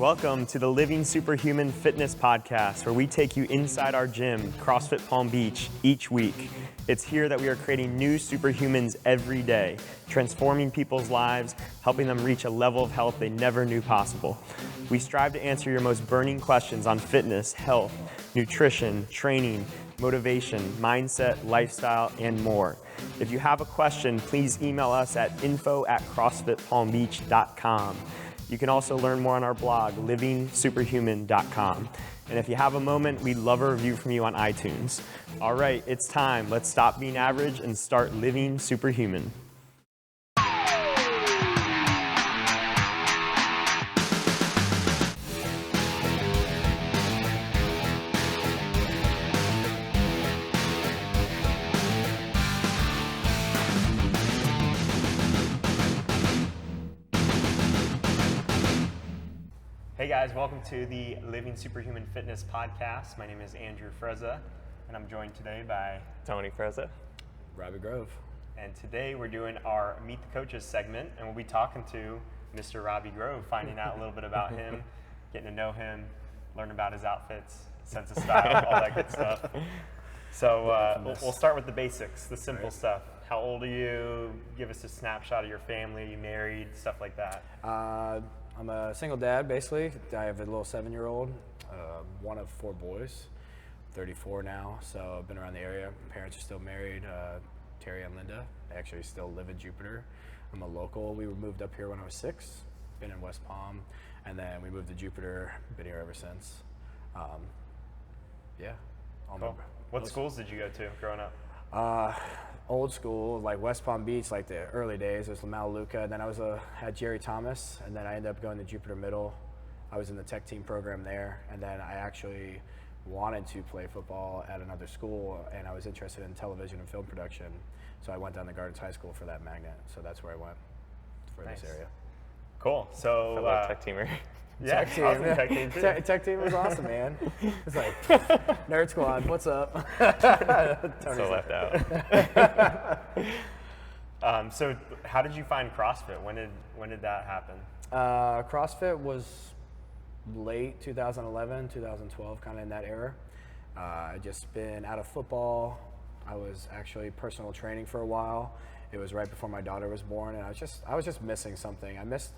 Welcome to the Living Superhuman Fitness Podcast, where we take you inside our gym, CrossFit Palm Beach, each week. It's here that we are creating new superhumans every day, transforming people's lives, helping them reach a level of health they never knew possible. We strive to answer your most burning questions on fitness, health, nutrition, training, motivation, mindset, lifestyle, and more. If you have a question, please email us at info@crossfitpalmbeach.com. You can also learn more on our blog, livingsuperhuman.com. And if you have a moment, we'd love a review from you on iTunes. All right, it's time. Let's stop being average and start living superhuman. Hey guys, welcome to the Living Superhuman Fitness Podcast. My name is Andrew Frezza, and I'm joined today by Tony Frezza, Robby Grove. And today we're doing our Meet the Coaches segment, and we'll be talking to Mr. Robby Grove, finding out a little bit about him, getting to know him, learn about his outfits, sense of style, all that good stuff. So we'll start with the basics, the simple stuff. How old are you? Give us a snapshot of your family. You married? Stuff like that. I'm a single dad, basically. I have a little 7-year-old, one of 4 boys, 34 now, so I've been around the area. Parents are still married, Terry and Linda. They actually still live in Jupiter. I'm a local. We moved up here when I was 6, been in West Palm, and then we moved to Jupiter, been here ever since. Yeah. Cool. What schools did you go to growing up? Old school, like West Palm Beach, like the early days. It was Luca. Then I had Jerry Thomas, and then I ended up going to Jupiter Middle. I was in the tech team program there, and then I actually wanted to play football at another school, and I was interested in television and film production. So I went down to Gardens High School for that magnet. So that's where I went for this area. Cool. So tech teamer. Yeah, tech team, awesome. Tech team too. Tech team was awesome, man. It's like, nerd squad, what's up? So left out. So how did you find CrossFit? When did that happen? CrossFit was late 2011, 2012, kind of in that era. I just been out of football. I was actually personal training for a while. It was right before my daughter was born, and I was just missing something. I missed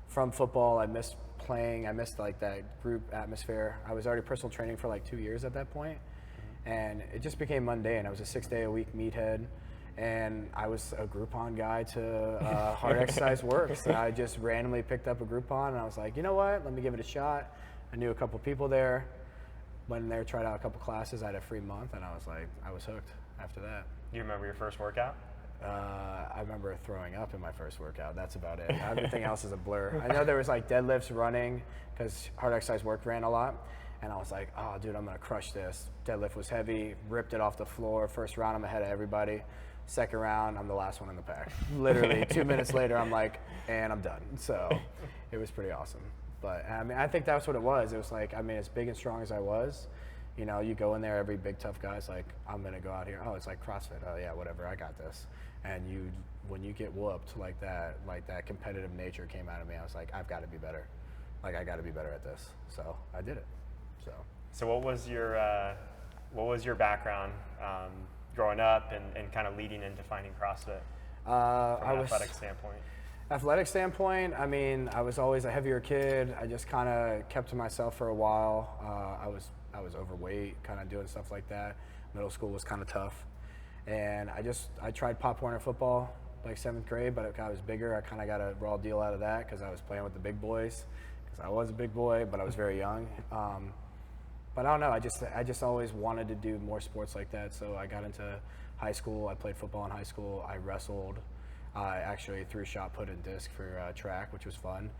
from football. I missed playing. I missed like that group atmosphere. I was already personal training for like 2 years at that point, and it just became mundane. I was a 6-day-a-week meathead, and I was a Groupon guy to Hard Exercise Works. And I just randomly picked up a Groupon, and I was like, you know what? Let me give it a shot. I knew a couple people there. Went in there, tried out a couple classes. I had a free month, and I was hooked after that. You remember your first workout? I remember throwing up in my first workout. That's about it. Everything else is a blur. I know there was like deadlifts, running, because Hard Exercise Work ran a lot. And I was like, oh, dude, I'm going to crush this. Deadlift was heavy, ripped it off the floor. First round, I'm ahead of everybody. Second round, I'm the last one in the pack. Literally 2 minutes later, I'm like, and I'm done. So it was pretty awesome. But I mean, I think that's what it was. It was like, I mean, as big and strong as I was, you know, you go in there, every big tough guy's like, I'm going to go out here. Oh, it's like CrossFit. Oh, yeah, whatever, I got this. And when you get whooped like that competitive nature came out of me. I was like, I've got to be better. Like, I got to be better at this. So I did it. So what was your background growing up and kind of leading into finding CrossFit from an athletic standpoint? Athletic standpoint, I mean, I was always a heavier kid. I just kind of kept to myself for a while. I was overweight, kind of doing stuff like that. Middle school was kind of tough. And I tried Pop Warner football like 7th grade, but I was bigger. I kind of got a raw deal out of that because I was playing with the big boys. Because I was a big boy, but I was very young. But I don't know. I just always wanted to do more sports like that. So I got into high school. I played football in high school. I wrestled. I actually threw shot put and disc for track, which was fun.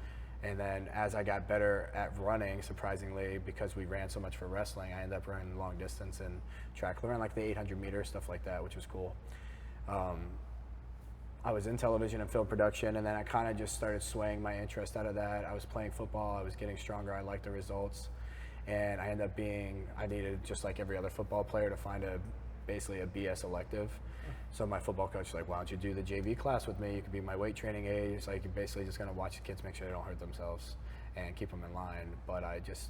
And then as I got better at running, surprisingly, because we ran so much for wrestling, I ended up running long distance and track. I ran like the 800 meters, stuff like that, which was cool. I was in television and film production, and then I kind of just started swaying my interest out of that. I was playing football. I was getting stronger. I liked the results. And I ended up I needed, just like every other football player, to find basically a BS elective. So my football coach was like, why don't you do the JV class with me? You could be my weight training aide. It's like, you're basically just going to watch the kids make sure they don't hurt themselves. and keep them in line. But I just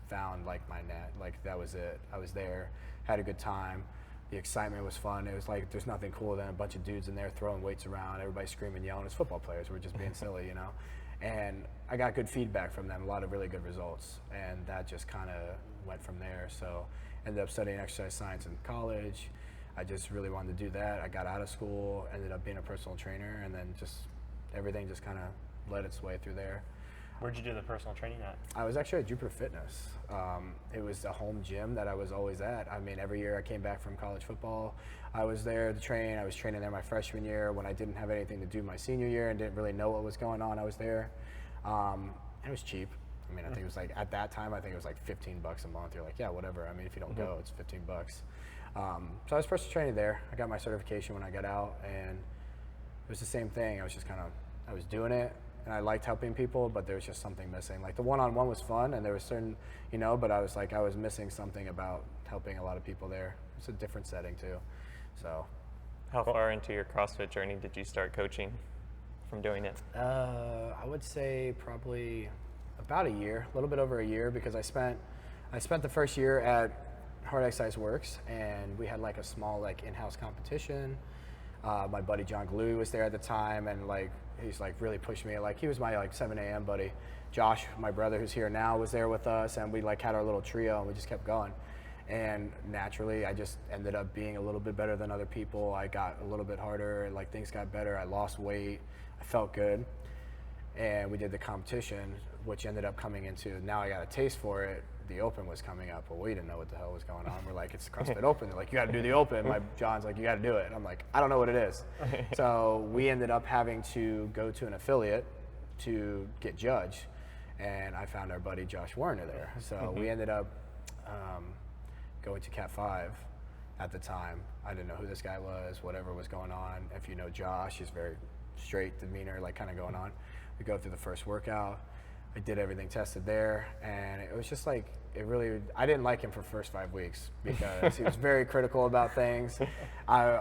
found like my net, like that was it. I was there, had a good time. The excitement was fun. It was like there's nothing cooler than a bunch of dudes in there throwing weights around, everybody screaming, yelling. It's football players. We're just being silly, you know. And I got good feedback from them, a lot of really good results, and that just kind of went from there. So ended up studying exercise science in college. I just really wanted to do that. I got out of school, ended up being a personal trainer, and then just everything just kind of led its way through there. Where'd you do the personal training at? I was actually at Jupiter Fitness. It was a home gym that I was always at. I mean, every year I came back from college football, I was there to train. I was training there my freshman year when I didn't have anything to do my senior year and didn't really know what was going on. I was there. It was cheap. I mean, I think it was like, at that time, I think it was like $15 a month. You're like, yeah, whatever. I mean, if you don't go, it's $15. So I was personal training there. I got my certification when I got out, and it was the same thing. I was just I was doing it. And I liked helping people, but there was just something missing. Like the one-on-one was fun, and there was certain, you know, but I was missing something about helping a lot of people there. It's a different setting too. So, how far into your CrossFit journey did you start coaching from doing it? I would say probably about a year, a little bit over a year, because I spent the first year at Hard Exercise Works, and we had like a small like in-house competition. My buddy John Glue was there at the time, and like he's like really pushed me. Like he was my like 7 a.m. buddy. Josh, my brother who's here now, was there with us, and we like had our little trio, and we just kept going. And naturally, I just ended up being a little bit better than other people. I got a little bit harder, and like things got better. I lost weight. I felt good, and we did the competition, which ended up coming into, now I got a taste for it. The Open was coming up, but we didn't know what the hell was going on. We're like, it's CrossFit Open. They're like, you got to do the Open. John's like, you got to do it. And I'm like, I don't know what it is. So we ended up having to go to an affiliate to get judged, and I found our buddy Josh Warner there. So we ended up going to Cat 5 at the time. I didn't know who this guy was, whatever was going on. If you know Josh, he's very straight demeanor, like kind of going on. We go through the first workout. I did everything tested there, and it was just like, I didn't like him for the first 5 weeks because he was very critical about things. I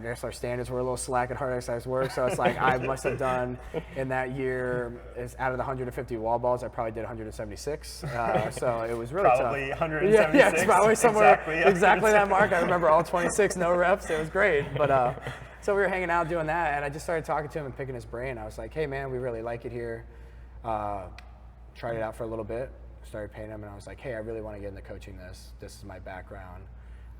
guess our standards were a little slack at Hard Exercise Works, so it's like I must have done in that year, out of the 150 wall balls, I probably did 176. So it was really probably tough. 176. Yeah, it's probably somewhere exactly that mark. I remember all 26, no reps. It was great. But so we were hanging out doing that, and I just started talking to him and picking his brain. I was like, hey man, we really like it here. Tried it out for a little bit, started paying him, and I was like, hey, I really want to get into coaching this. This is my background.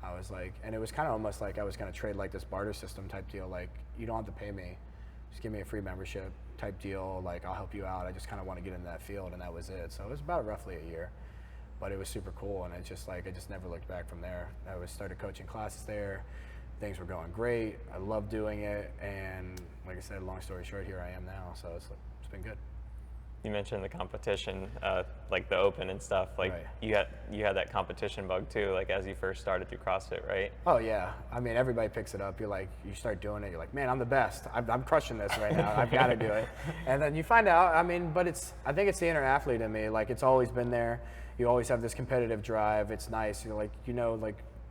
I was like, and it was kind of almost like I was going to trade like this barter system type deal. Like, you don't have to pay me, just give me a free membership type deal. Like, I'll help you out. I just kind of want to get into that field, and that was it. So it was about roughly a year, but it was super cool, and it's just like I just never looked back from there. I started coaching classes there. Things were going great. I loved doing it, and like I said, long story short, here I am now. So it's been good. You mentioned the competition, like the Open and stuff. Like Right. you had that competition bug too, like as you first started through CrossFit, right? Oh yeah, I mean everybody picks it up. You start doing it. You're like, man, I'm the best. I'm crushing this right now. I've got to do it. And then you find out. I mean, but I think it's the inner athlete in me. Like it's always been there. You always have this competitive drive. It's nice. Like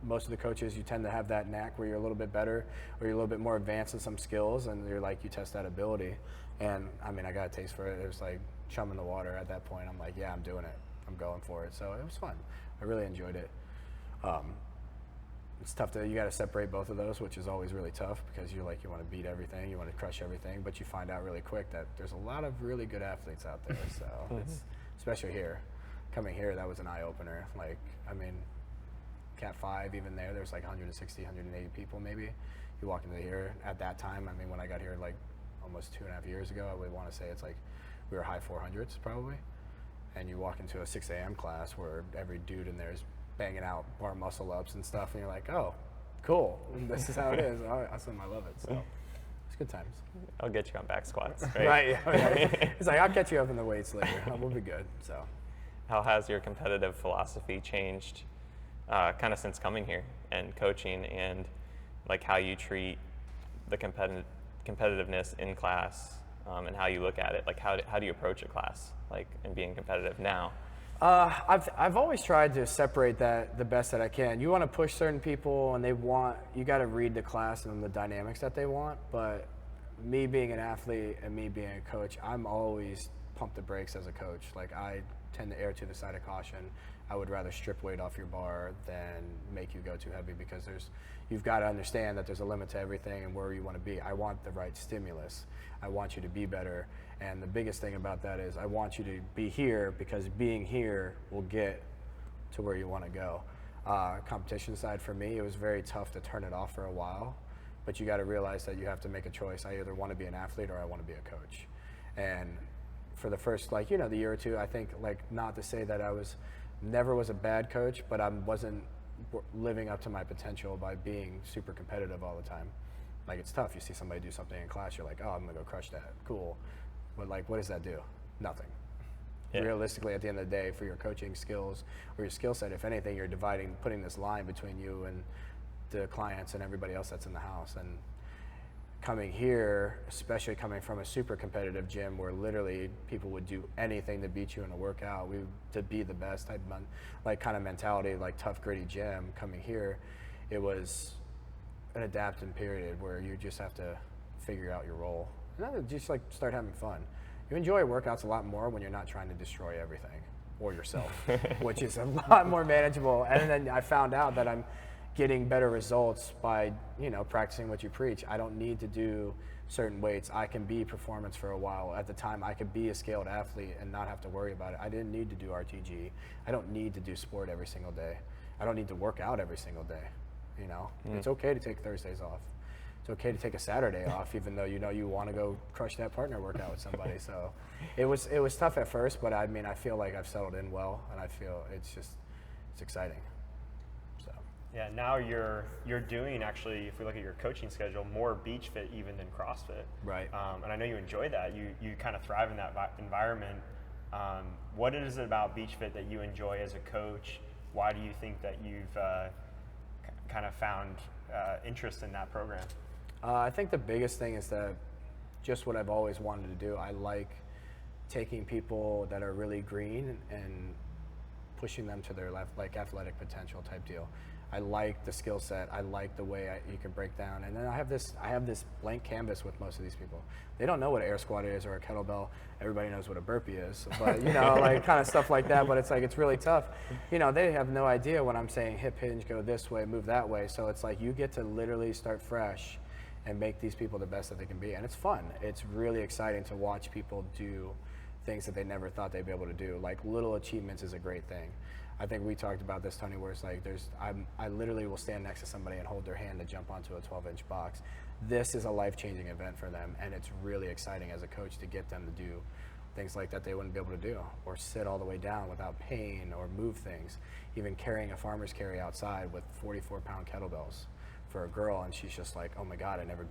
most of the coaches, you tend to have that knack where you're a little bit better, or you're a little bit more advanced in some skills, and you test that ability. And I mean, I got a taste for it. It was like chum in the water at that point. I'm like, yeah, I'm doing it. I'm going for it. So it was fun. I really enjoyed it. It's tough you got to separate both of those, which is always really tough because you want to beat everything, you want to crush everything, but you find out really quick that there's a lot of really good athletes out there. So it's, especially here, coming here, that was an eye opener. Like, I mean, Cat 5, even there's like 160, 180 people maybe. You walk into here at that time. I mean, when I got here like almost 2.5 years ago, I would want to say it's like we were high 400s probably. And you walk into a 6 a.m. class where every dude in there is banging out bar muscle ups and stuff, and you're like, oh, cool, this is how it is. Awesome, I love it. So it's good times. I'll get you on back squats, right? Right. Yeah. It's like, I'll catch you up in the weights later. We'll be good. So how has your competitive philosophy changed kind of since coming here and coaching, and like how you treat the competitiveness in class, and how you look at it? Like how do you approach a class, like, and being competitive now? I've always tried to separate that the best that I can. You want to push certain people, and you got to read the class and the dynamics that they want. But me being an athlete and me being a coach, I'm always pump the brakes as a coach. Like, I tend to err to the side of caution. I would rather strip weight off your bar than make you go too heavy, because you've got to understand that there's a limit to everything and where you want to be. I want the right stimulus. I want you to be better. And the biggest thing about that is I want you to be here, because being here will get to where you want to go. Competition side, for me, it was very tough to turn it off for a while, but you got to realize that you have to make a choice. I either want to be an athlete or I want to be a coach. And for the first, the year or two, I think, not to say that I never was a bad coach, but I wasn't living up to my potential by being super competitive all the time. Like, it's tough. You see somebody do something in class, you're like, oh, I'm gonna go crush that. Cool. But what does that do? Nothing. Yeah. Realistically, at the end of the day, for your coaching skills or your skill set, if anything, you're putting this line between you and the clients and everybody else that's in the house. And coming here, especially coming from a super competitive gym where literally people would do anything to beat you in a workout, to be the best type of kind of mentality, tough, gritty gym. Coming here, it was an adapting period where you just have to figure out your role and then just start having fun. You enjoy workouts a lot more when you're not trying to destroy everything or yourself, which is a lot more manageable. And then I found out that I'm getting better results by, practicing what you preach. I don't need to do certain weights. I can be performance for a while. At the time, I could be a scaled athlete and not have to worry about it. I didn't need to do RTG. I don't need to do sport every single day. I don't need to work out every single day. It's okay to take Thursdays off. It's okay to take a Saturday off, even though you want to go crush that partner workout with somebody. So it was tough at first, but I feel like I've settled in well, and I feel it's exciting. So yeah, now you're doing, actually, if we look at your coaching schedule, more BeachFit even than CrossFit. Right. And I know you enjoy that. You kind of thrive in that environment. What is it about BeachFit that you enjoy as a coach? Why do you think that you've kind of found interest in that program? I think the biggest thing is that just what I've always wanted to do. I like taking people that are really green and pushing them to their athletic potential type deal. I like the skill set. I like the way you can break down. And then I have this blank canvas with most of these people. They don't know what an air squat is or a kettlebell. Everybody knows what a burpee is, but kind of stuff like that. But it's really tough. They have no idea when I'm saying hip hinge, go this way, move that way. So it's you get to literally start fresh and make these people the best that they can be. And it's fun. It's really exciting to watch people do things that they never thought they'd be able to do. Little achievements is a great thing. I think we talked about this, Tony, where it's I literally will stand next to somebody and hold their hand to jump onto a 12-inch box. This is a life-changing event for them, and it's really exciting as a coach to get them to do things like that they wouldn't be able to do, or sit all the way down without pain, or move things. Even carrying a farmer's carry outside with 44-pound kettlebells for a girl, and she's just like, oh my God, I never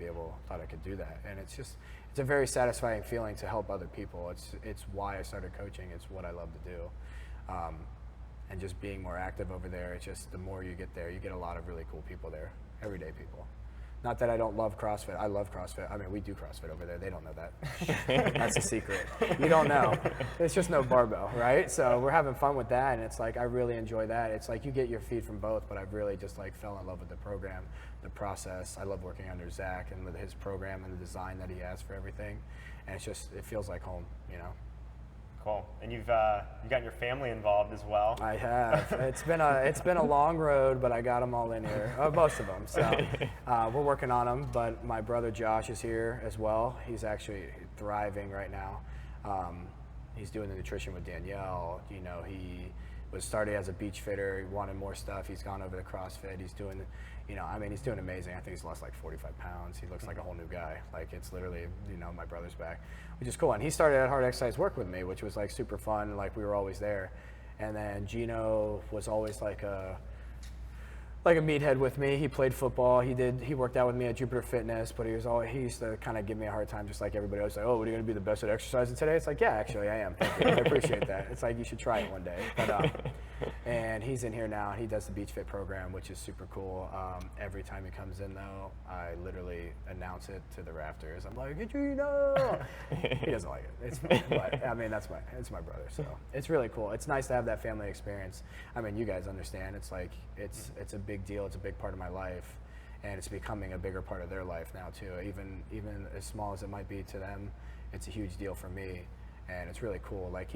thought I could do that. And it's a very satisfying feeling to help other people. It's why I started coaching. It's what I love to do. And just being more active over there, it's just the more you get there, you get a lot of really cool people there, everyday people. Not that I don't love CrossFit. I love CrossFit. We do CrossFit over there. They don't know that. That's a secret. You don't know. It's just no barbell, right? So we're having fun with that, and it's I really enjoy that. It's you get your feed from both, but I've really just fell in love with the program, the process. I love working under Zach and with his program and the design that he has for everything. And it feels like home, Cool. And you've gotten your family involved as well. I have. It's been a long road, but I got them all in here. Most of them. So we're working on them. But my brother Josh is here as well. He's actually thriving right now. He's doing the nutrition with Danielle. He was started as a beach fitter. He wanted more stuff. He's gone over to CrossFit. He's doing, he's doing amazing. I think he's lost 45 pounds. He looks like a whole new guy. It's literally, my brother's back, which is cool. And he started at Hard Exercise Work with me, which was super fun. We were always there. And then Gino was always like a meathead with me. He played football. He worked out with me at Jupiter Fitness, but he used to kind of give me a hard time, just like everybody else. Oh, what are you going to be the best at exercising today? It's yeah, actually I am. Thank you. I appreciate that. It's you should try it one day. But and he's in here now. He does the BeachFit program, which is super cool. Every time he comes in, though, I literally announce it to the rafters. I'm like, Gino! He doesn't like it. It's my brother. So it's really cool. It's nice to have that family experience. You guys understand. It's a big deal. It's a big part of my life, and it's becoming a bigger part of their life now too. Even as small as it might be to them, it's a huge deal for me. And it's really cool. Like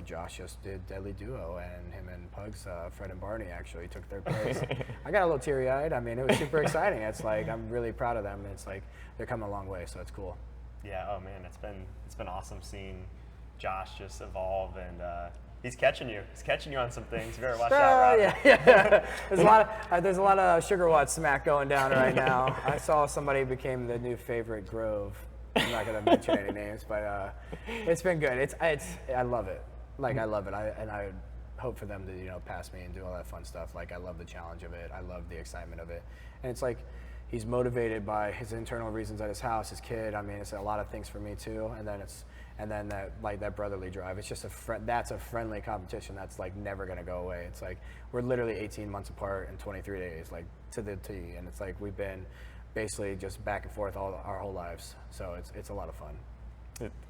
Josh just did Deadly Duo, and him and Pugs, Fred and Barney actually took their place. I got a little teary-eyed. I mean, it was super exciting. It's like, I'm really proud of them. It's like, they're coming a long way, so it's cool. Yeah, oh man, it's been awesome seeing Josh just evolve, and he's catching you. He's catching you on some things. You better watch out, Robby. Yeah. There's a lot of sugar watt smack going down right now. I saw somebody became the new favorite Grove. I'm not gonna mention any names, but it's been good. I love it. Like, I love it. I hope for them to pass me and do all that fun stuff. Like, I love the challenge of it. I love the excitement of it. And it's like, he's motivated by his internal reasons at his house, his kid. I mean, it's a lot of things for me too. And then that brotherly drive. It's just that's a friendly competition that's like never gonna go away. It's like, we're literally 18 months apart in 23 days, like to the T. And it's like, we've been basically just back and forth our whole lives. So it's a lot of fun.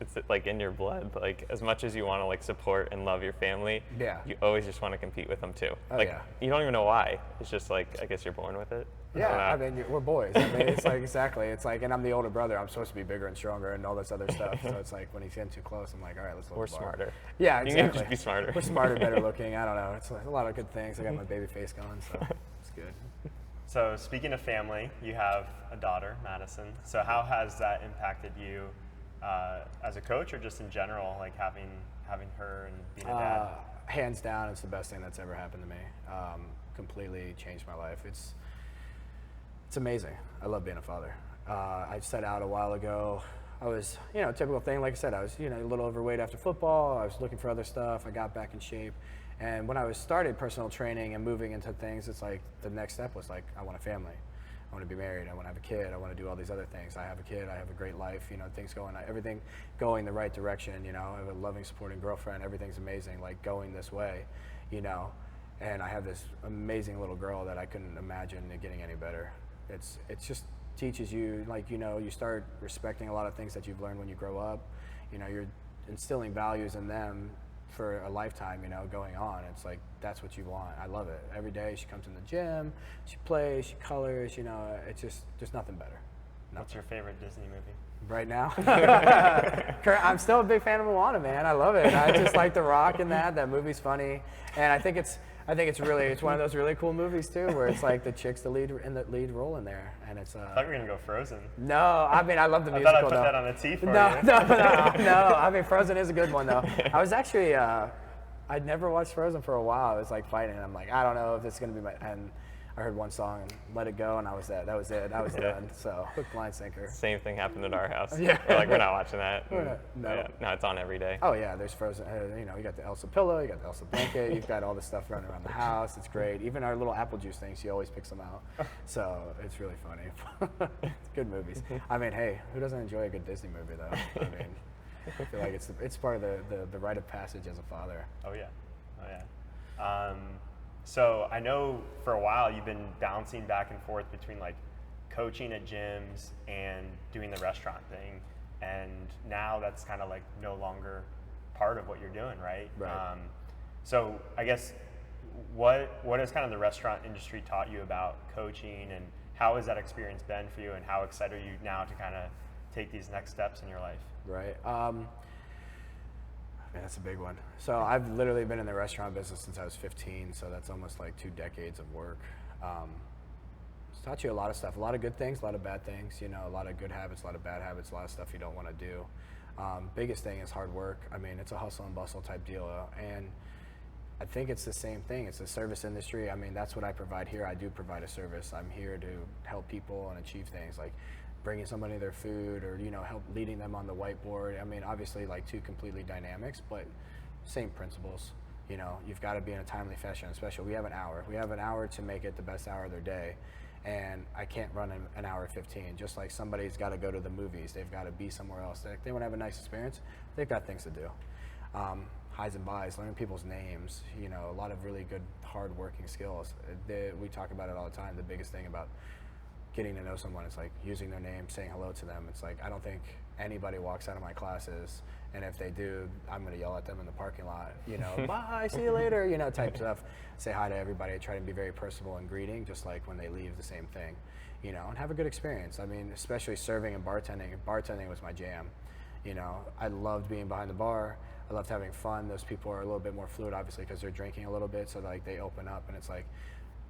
It's like in your blood. Like, as much as you want to like support and love your family, you always just want to compete with them too. Oh, like, yeah. You don't even know why. It's just like, I guess you're born with it. Yeah, I mean, we're boys. I mean, it's like, exactly. It's like, and I'm the older brother. I'm supposed to be bigger and stronger and all this other stuff. So it's like, when he's getting too close, I'm like, all right, let's lower We're the bar. smarter. Yeah, exactly. You can just be smarter. We're smarter, better looking. I don't know. It's a lot of good things. I got my baby face going, so it's good. So speaking of family, you have a daughter, Madison. So how has that impacted you as a coach, or just in general, like having her and being a dad? Hands down, it's the best thing that's ever happened to me. Completely changed my life. It's amazing. I love being a father. I set out a while ago. I was, typical thing. Like I said, I was, a little overweight after football. I was looking for other stuff. I got back in shape. And when I started personal training and moving into things, it's like the next step was like, I want a family. I want to be married. I want to have a kid. I want to do all these other things. I have a kid. I have a great life. Everything going the right direction. I have a loving, supporting girlfriend. Everything's amazing. Like, going this way, And I have this amazing little girl that I couldn't imagine it getting any better. It's just teaches you, like, you start respecting a lot of things that you've learned when you grow up. You're instilling values in them for a lifetime, going on. It's like, that's what you want. I love it. Every day she comes in the gym, she plays, she colors, it's just, there's nothing better. What's your favorite Disney movie? Right now? I'm still a big fan of Moana, man. I love it. I just like The Rock in that. That movie's funny. And I think it's one of those really cool movies too, where it's like the chick's the lead role in there, and it's. I thought we were gonna go Frozen. No, I mean, I love the musical. I thought I put though. that on the T for no, you. No. I mean, Frozen is a good one though. I was actually, I'd never watched Frozen for a while. I was like fighting, and I'm like, I don't know if it's gonna be my. And I heard one song and Let It Go, and I was that. That was it. I was done. So hook, line, sinker. Same thing happened at our house. Yeah. We're not watching that. No. Yeah, no, it's on every day. Oh yeah, there's Frozen. You got the Elsa pillow, you got the Elsa blanket, you've got all this stuff running around the house. It's great. Even our little apple juice thing, she always picks them out. So it's really funny. It's good movies. I mean, hey, who doesn't enjoy a good Disney movie though? I mean, I feel like it's part of the rite of passage as a father. Oh yeah. So I know for a while you've been bouncing back and forth between like coaching at gyms and doing the restaurant thing, and now that's kind of like no longer part of what you're doing, right? Right. So I guess what has kind of the restaurant industry taught you about coaching, and how has that experience been for you, and how excited are you now to kind of take these next steps in your life? Right. Man, that's a big one. So I've literally been in the restaurant business since I was 15, so that's almost like 2 decades of work. It's taught you a lot of stuff, a lot of good things, a lot of bad things, a lot of good habits, a lot of bad habits, a lot of stuff you don't want to do. Biggest thing is hard work. I mean, it's a hustle and bustle type deal, and I think it's the same thing. It's a service industry. I mean, that's what I provide here. I do provide a service. I'm here to help people and achieve things like bringing somebody their food, or help leading them on the whiteboard. I mean, obviously like 2 completely dynamics, but same principles. You've got to be in a timely fashion, especially we have an hour. We have an hour to make it the best hour of their day, and I can't run an hour 15. Just like somebody's got to go to the movies, they've got to be somewhere else. They want to have a nice experience, they've got things to do. Highs and buys, learning people's names, a lot of really good hard working skills. We talk about it all the time. The biggest thing about getting to know someone is like using their name, saying hello to them. It's like, I don't think anybody walks out of my classes, and if they do, I'm gonna yell at them in the parking lot, bye, see you later, type stuff. Say hi to everybody. I try to be very personable and greeting, just like when they leave, the same thing, and have a good experience. I mean, especially serving and bartending. Bartending was my jam. You know, I loved being behind the bar. I loved having fun. Those people are a little bit more fluid, obviously, because they're drinking a little bit. So like they open up, and it's like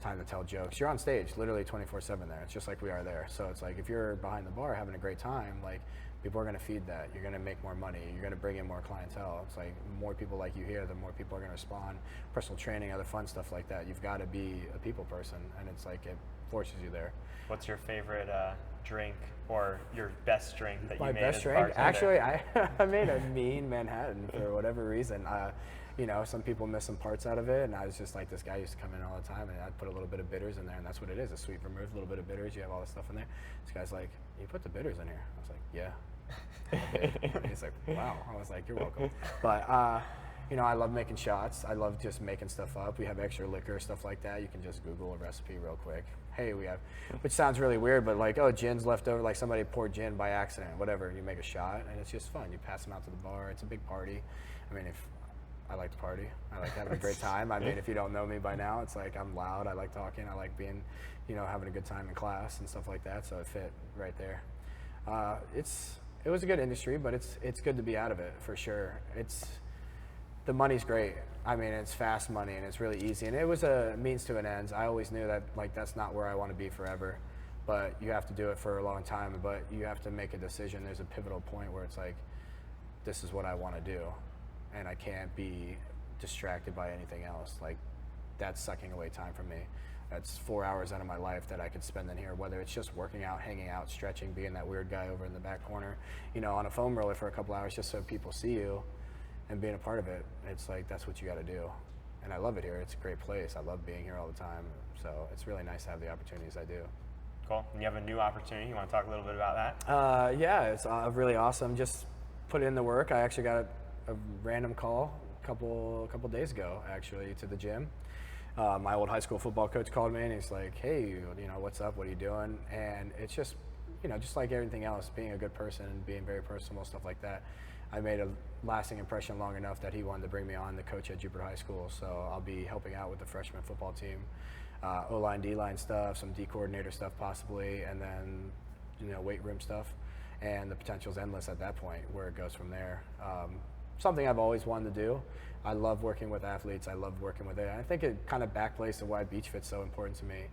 time to tell jokes. You're on stage, literally 24/7 there. It's just like we are there. So it's like if you're behind the bar having a great time, like people are going to feed that. You're going to make more money. You're going to bring in more clientele. It's like more people like you here, the more people are going to respond. Personal training, other fun stuff like that. You've got to be a people person, and it's like it forces you there. What's your favorite drink or your best drink that you made? My best as a drink? bartender? Actually, I made a mean Manhattan for whatever reason. You know, some people miss some parts out of it, and I was just like, this guy used to come in all the time, and I'd put a little bit of bitters in there, and that's what it is, a sweet vermouth, a little bit of bitters, you have all this stuff in there. This guy's like, you put the bitters in here? I was like, yeah. And he's like, wow. I was like, you're welcome. But, you know, I love making shots. I love just making stuff up. We have extra liquor, stuff like that. You can just Google a recipe real quick. Hey, we have, which sounds really weird, but like, oh, gin's left over, like somebody poured gin by accident, whatever. You make a shot, and it's just fun. You pass them out to the bar. It's a big party. I mean, I like to party. I like having a great time. I mean, if you don't know me by now, it's like I'm loud. I like talking. I like being, you know, having a good time in class and stuff like that. So it fit right there. It was a good industry, but it's good to be out of it for sure. The money's great. I mean, it's fast money and it's really easy. And it was a means to an end. I always knew that like that's not where I want to be forever. But you have to do it for a long time. But you have to make a decision. There's a pivotal point where it's like, this is what I want to do, and I can't be distracted by anything else. Like that's sucking away time from me. That's 4 hours out of my life that I could spend in here, whether it's just working out, hanging out, stretching, being that weird guy over in the back corner, you know, on a foam roller for a couple hours just so people see you and being a part of it. It's like, that's what you got to do. And I love it here. It's a great place. I love being here all the time. So it's really nice to have the opportunities I do. Cool. And you have a new opportunity. You want to talk a little bit about that? Yeah, it's really awesome. Just put in the work. I actually got a random call a couple days ago, actually, to the gym. My old high school football coach called me and he's like, hey, you know, what's up? What are you doing? And it's just, you know, just like everything else, being a good person and being very personal, stuff like that. I made a lasting impression long enough that he wanted to bring me on to coach at Jupiter High School. So I'll be helping out with the freshman football team, O-line, D-line stuff, some D coordinator stuff possibly, and then, you know, weight room stuff. And the potential's endless at that point, where it goes from there. Something I've always wanted to do. I love working with athletes. I love working with it. I think it kind of backplays to why BeachFit's so important to me.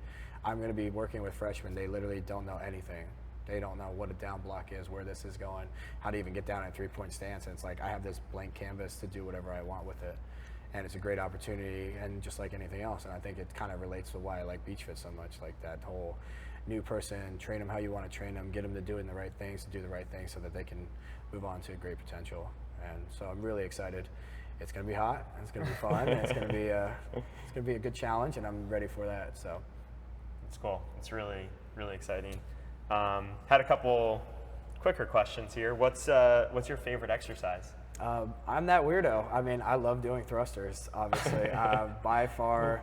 I'm going to be working with freshmen. They literally don't know anything. They don't know what a down block is, where this is going, how to even get down at three-point stance. And it's like I have this blank canvas to do whatever I want with it. And it's a great opportunity, and just like anything else. And I think it kind of relates to why I like BeachFit so much, like that whole new person, train them how you want to train them, get them to doing the right things, to do the right things so that they can move on to great potential. And so I'm really excited. It's going to be hot, and it's going to be fun, and it's going to be a good challenge, and I'm ready for that. So it's cool. It's really, really exciting. Had a couple quicker questions here. What's your favorite exercise? I'm that weirdo. I mean, I love doing thrusters, obviously. By far,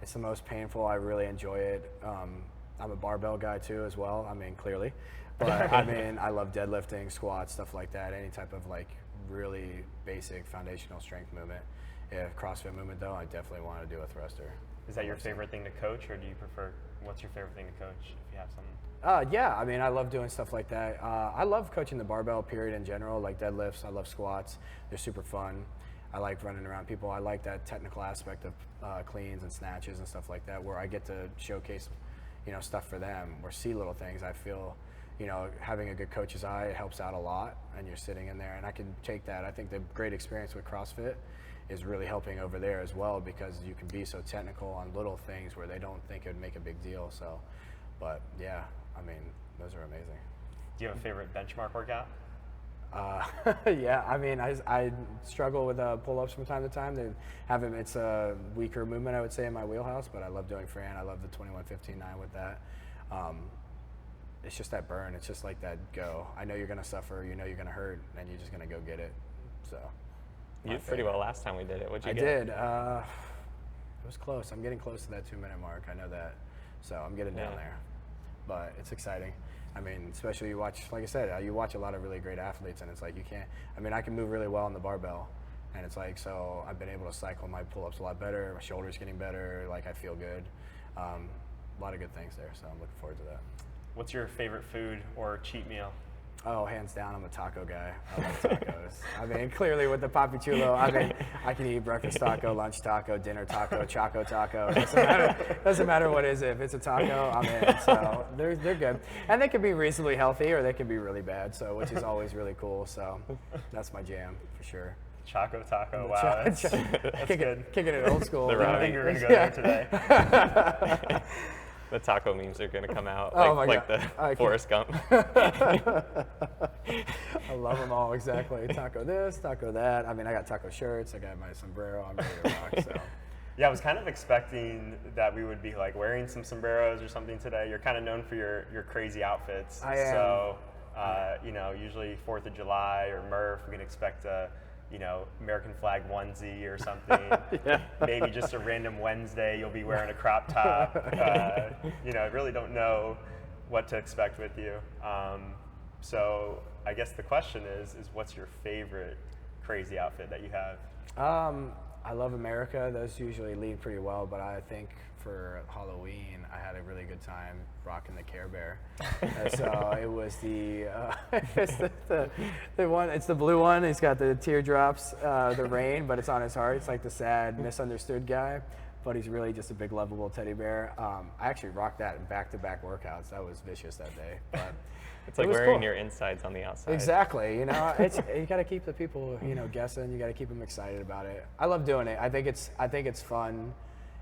it's the most painful. I really enjoy it. I'm a barbell guy too as well, I mean, clearly. But I mean, I love deadlifting, squats, stuff like that, any type of like really basic foundational strength movement. Yeah, CrossFit movement though, I definitely want to do a thruster. Is that your favorite thing to coach, or do you prefer, what's your favorite thing to coach if you have something? Yeah, I mean, I love doing stuff like that. I love coaching the barbell period in general, like deadlifts. I love squats. They're super fun. I like running around people. I like that technical aspect of cleans and snatches and stuff like that, where I get to showcase, you know, stuff for them or see little things. I feel, you know, having a good coach's eye, it helps out a lot, and you're sitting in there, and I can take that. I think the great experience with CrossFit is really helping over there as well, because you can be so technical on little things where they don't think it would make a big deal. So, but yeah, I mean, those are amazing. Do you have a favorite benchmark workout? Yeah, I mean, I struggle with pull-ups from time to time. It's a weaker movement, I would say, in my wheelhouse, but I love doing Fran. I love the 21-15-9 with that. It's just that burn. It's just like that go. I know you're going to suffer. You know you're going to hurt, and you're just going to go get it. So You did pretty well last time we did it. What'd you get? I did. It was close. I'm getting close to that 2-minute mark. I know that. So I'm getting down there. But it's exciting. I mean, especially you watch, like I said, you watch a lot of really great athletes, and it's like you can't, I mean, I can move really well on the barbell. And it's like, so I've been able to cycle my pull-ups a lot better. My shoulder's getting better. Like, I feel good. A lot of good things there. So I'm looking forward to that. What's your favorite food or cheat meal? Oh, hands down, I'm a taco guy. I love tacos. I mean, clearly with the papichulo, I mean, I can eat breakfast taco, lunch taco, dinner taco, choco taco. Doesn't matter what it is. If it's a taco, I'm in. So they're good, and they can be reasonably healthy or they can be really bad. So which is always really cool. So that's my jam for sure. Choco taco. Wow, that's good. Kicking it old school. The I think you're gonna go there today. The taco memes are going to come out Oh like my God. the Forrest Gump. I love them all, exactly. Taco this, taco that. I mean, I got taco shirts. I got my sombrero. I'm ready to rock. So. Yeah, I was kind of expecting that we would be like wearing some sombreros or something today. You're kind of known for your crazy outfits. I am. So, you know, usually 4th of July or Murph, we can expect a, you know, American flag onesie or something. Yeah. Maybe just a random Wednesday you'll be wearing a crop top. You know, I really don't know what to expect with you. So I guess the question is what's your favorite crazy outfit that you have? I love America. Those usually lead pretty well, but I think for Halloween, I had a really good time rocking the Care Bear. So it was it's the one. It's the blue one. He's got the teardrops, the rain, but it's on his heart. It's like the sad, misunderstood guy, but he's really just a big, lovable teddy bear. I actually rocked that in back-to-back workouts. That was vicious that day. But It's like wearing your insides on the outside. Exactly. You know, you got to keep the people, you know, guessing. You got to keep them excited about it. I love doing it. I think it's fun,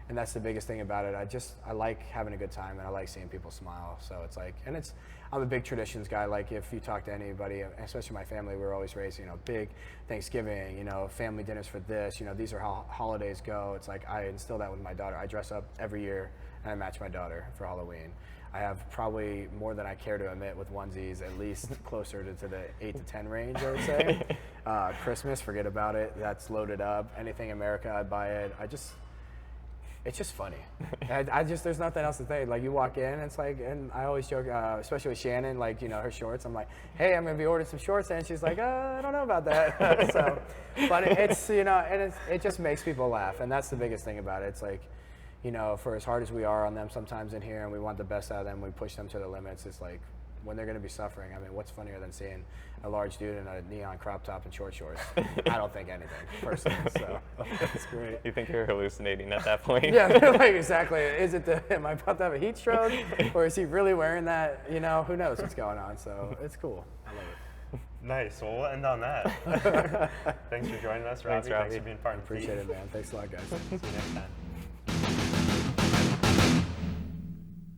and that's the biggest thing about it. I like having a good time, and I like seeing people smile. So it's like, and I'm a big traditions guy. Like if you talk to anybody, especially my family, we're always raised, you know, big Thanksgiving, you know, family dinners for this. You know, these are how holidays go. It's like I instill that with my daughter. I dress up every year, and I match my daughter for Halloween. I have probably more than I care to admit with onesies, at least closer to the 8 to 10 range, I would say. Christmas, forget about it. That's loaded up. Anything America, I buy it. It's just funny. There's nothing else to say. Like you walk in, it's like, and I always joke, especially with Shannon, like, you know, her shorts. I'm like, hey, I'm gonna be ordering some shorts, and she's like, I don't know about that. So, but it's, you know, and it just makes people laugh, and that's the biggest thing about it. It's like, you know, for as hard as we are on them sometimes in here and we want the best out of them, we push them to the limits. It's like when they're going to be suffering. I mean, what's funnier than seeing a large dude in a neon crop top and short shorts? I don't think anything, personally. So that's great. You think you're hallucinating at that point? Yeah, like exactly. Am I about to have a heat stroke, or is he really wearing that? You know, who knows what's going on? So it's cool. I love it. Nice. Well, we'll end on that. Thanks for joining us, Robby. Thanks, Robby. Thanks for being part of the team. Appreciate it, man. Thanks a lot, guys. See you next time.